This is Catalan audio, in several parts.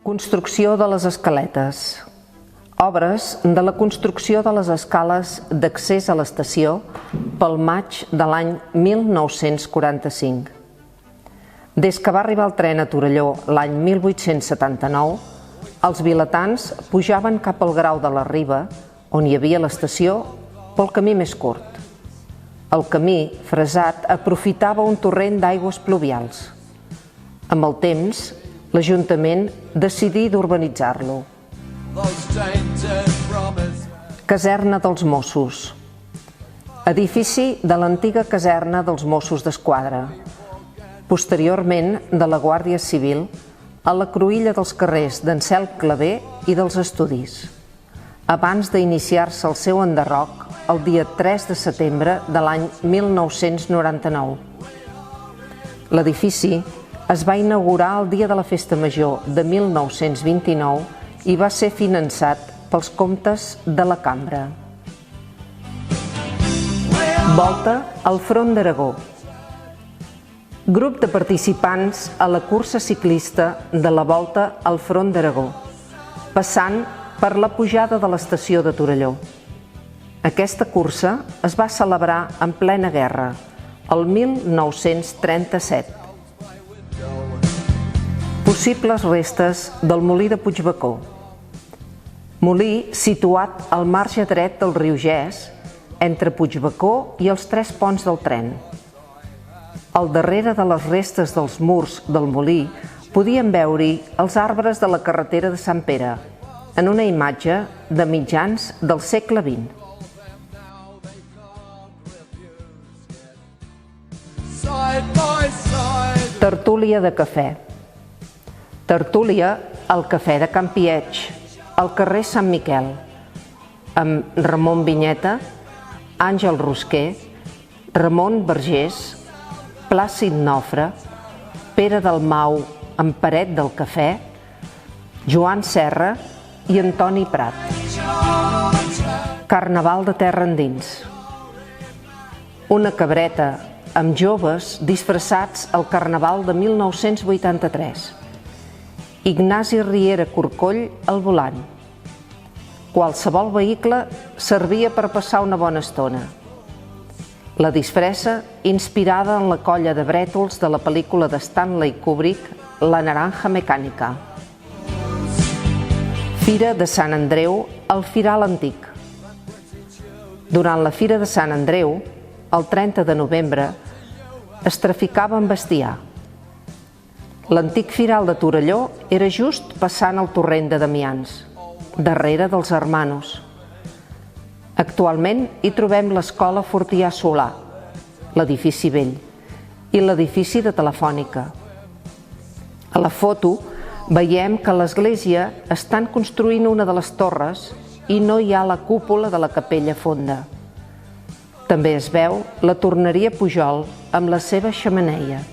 Construcció de les escaletes. Obres de la construcció de les escales d'accés a l'estació pel maig de l'any 1945. Des que va arribar el tren a Torelló l'any 1879, els vilatans pujaven cap al Grau de la Riba, on hi havia l'estació, pel camí més curt. El camí, fresat, aprofitava un torrent d'aigües pluvials. Amb el temps, l'Ajuntament decidí d'urbanitzar-lo. Caserna dels Mossos. Edifici de l'antiga caserna dels Mossos d'Esquadra. Posteriorment de la Guàrdia Civil, a la cruïlla dels carrers d'Anselm Clavé i dels Estudis, abans d'iniciar-se el seu enderroc el dia 3 de setembre de l'any 1999. L'edifici es va inaugurar el dia de la Festa Major de 1929 i va ser finançat pels comptes de la Cambra. Volta al Front d'Aragó. Grup de participants a la cursa ciclista de la Volta al Front d'Aragó, passant per la pujada de l'estació de Torelló. Aquesta cursa es va celebrar en plena guerra, el 1937. Possibles restes del molí de Puigbacó. Molí situat al marge dret del riu Ges, entre Puigbacó i els Tres Ponts del tren. Al darrere de les restes dels murs del molí podíem veure-hi els arbres de la carretera de Sant Pere, en una imatge de mitjans del segle XX. Tertúlia de cafè. Tertúlia al Cafè de Can Pietx, al carrer Sant Miquel, amb Ramon Vinyeta, Àngel Rusquer, Ramon Vergés, Plàcid Nofre, Pere Dalmau amb Paret del Cafè, Joan Serra i Antoni Prat. Carnaval de terra endins. Una cabreta amb joves disfressats al Carnaval de 1983. Ignasi Riera Corcoll al volant. Qualsevol vehicle servia per passar una bona estona. La disfressa, inspirada en la colla de brètols de la pel·lícula de Stanley Kubrick, La naranja mecànica. Fira de Sant Andreu al Firal Antic. Durant la Fira de Sant Andreu, el 30 de novembre, es traficava amb bestiar. L'antic Firal de Torelló era just passant el torrent de Damians, darrere dels Hermanos. Actualment hi trobem l'Escola Fortià Solà, l'edifici vell, i l'edifici de Telefònica. A la foto veiem que a l'església estan construint una de les torres i no hi ha la cúpula de la capella fonda. També es veu la torneria Pujol amb la seva xemeneia.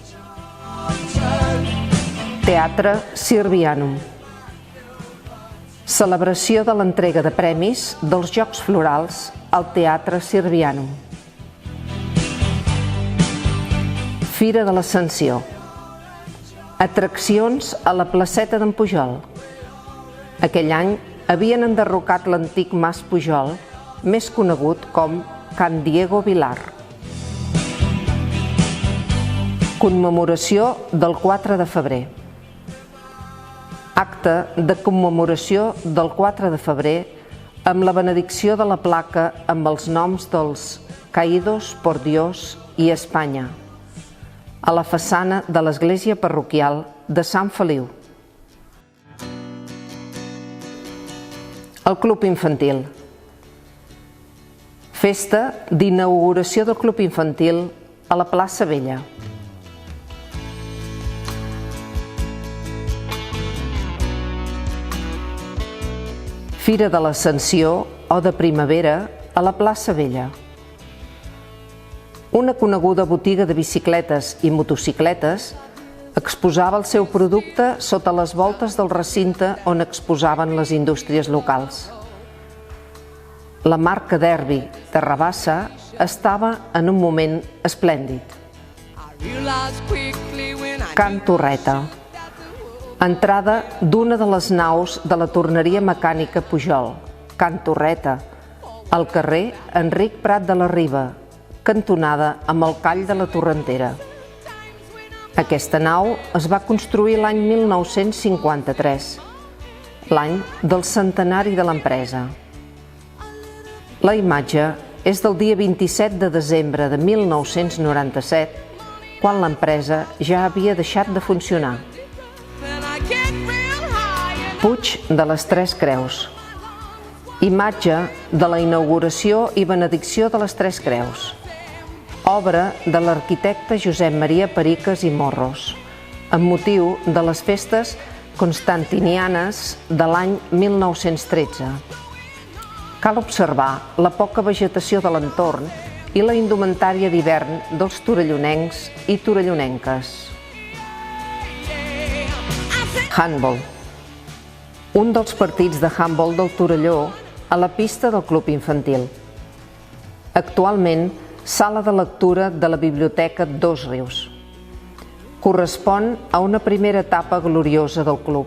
Teatre Sirvianum. Celebració de l'entrega de premis dels Jocs Florals al Teatre Sirvianum. Fira de l'Ascensió. Atraccions a la placeta d'en Pujol. Aquell any havien enderrocat l'antic Mas Pujol, més conegut com Can Diego Vilar. Commemoració del 4 de febrer. Acte de commemoració del 4 de febrer amb la benedicció de la placa amb els noms dels Caídos por Dios i Espanya, a la façana de l'església parroquial de Sant Feliu. El Club Infantil. Festa d'inauguració del Club Infantil a la plaça Vella. Fira de l'Ascensió o de Primavera a la plaça Vella. Una coneguda botiga de bicicletes i motocicletes exposava el seu producte sota les voltes del recinte on exposaven les indústries locals. La marca Derby de Rabassa estava en un moment esplèndid. Can Torreta. Entrada d'una de les naus de la torneria mecànica Pujol, Can Torreta, al carrer Enric Prat de la Riba, cantonada amb el Call de la Torrentera. Aquesta nau es va construir l'any 1953, l'any del centenari de l'empresa. La imatge és del dia 27 de desembre de 1997, quan l'empresa ja havia deixat de funcionar. Puig de les Tres Creus. Imatge de la inauguració i benedicció de les Tres Creus. Obra de l'arquitecte Josep Maria Periques i Morros, amb motiu de les festes constantinianes de l'any 1913. Cal observar la poca vegetació de l'entorn i la indumentària d'hivern dels torellonencs i torellonenques. Handball. Un dels partits de handball del Torelló a la pista del club infantil. Actualment, sala de lectura de la Biblioteca Dos Rius. Correspon a una primera etapa gloriosa del club.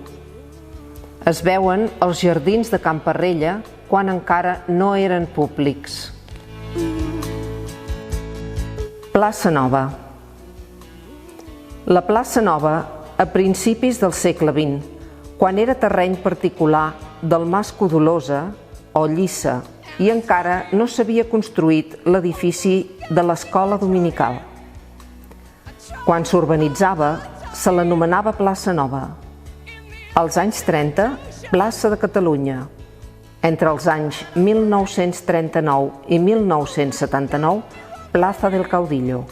Es veuen els jardins de Can Parrella quan encara no eren públics. Plaça Nova. La Plaça Nova, a principis del segle XX, quan era terreny particular del Mas Codolosa o Lliça i encara no s'havia construït l'edifici de l'escola dominical. Quan s'urbanitzava, se l'anomenava Plaça Nova. Als anys 30, Plaça de Catalunya. Entre els anys 1939 i 1979, Plaza del Caudillo.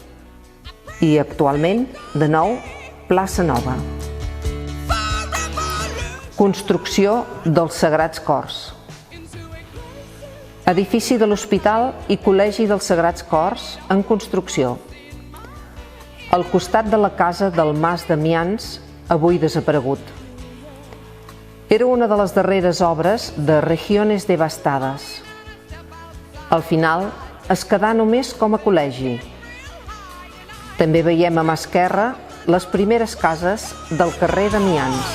I actualment, de nou, Plaça Nova. Construcció dels Sagrats Cors. Edifici de l'Hospital i Col·legi dels Sagrats Cors en construcció. Al costat de la casa del Mas Damians, avui desaparegut. Era una de les darreres obres de Regiones Devastadas. Al final, es quedà només com a col·legi. També veiem a mà esquerra les primeres cases del carrer Damians.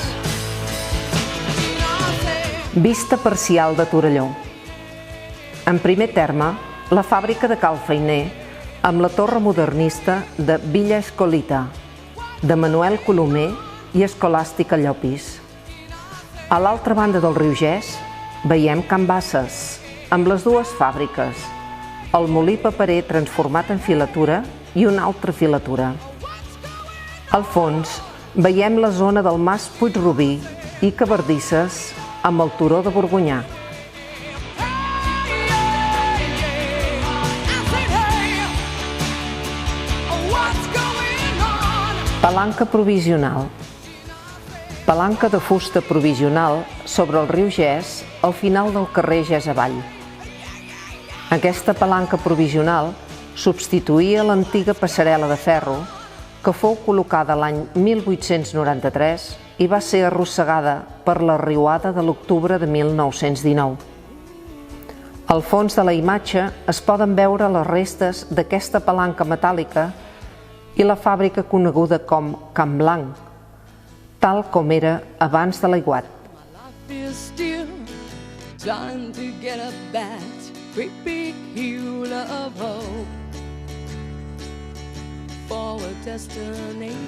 Vista parcial de Torelló. En primer terme, la fàbrica de Cal Feiner amb la torre modernista de Villa Escolita, de Manuel Colomer i Escolàstica Llopis. A l'altra banda del riu Ges veiem Can Basses, amb les dues fàbriques, el molí paperer transformat en filatura i una altra filatura. Al fons veiem la zona del Mas Puigrubí i Cavardisses amb el turó de Borgonyà. Palanca provisional. Palanca de fusta provisional sobre el riu Ges al final del carrer Ges avall. Aquesta palanca provisional substituïa l'antiga passarel·la de ferro que fou col·locada l'any 1893 i va ser arrossegada per la riuada de l'octubre de 1919. Al fons de la imatge es poden veure les restes d'aquesta palanca metàl·lica i la fàbrica coneguda com Can Blanc, tal com era abans de l'aiguat. For a destination.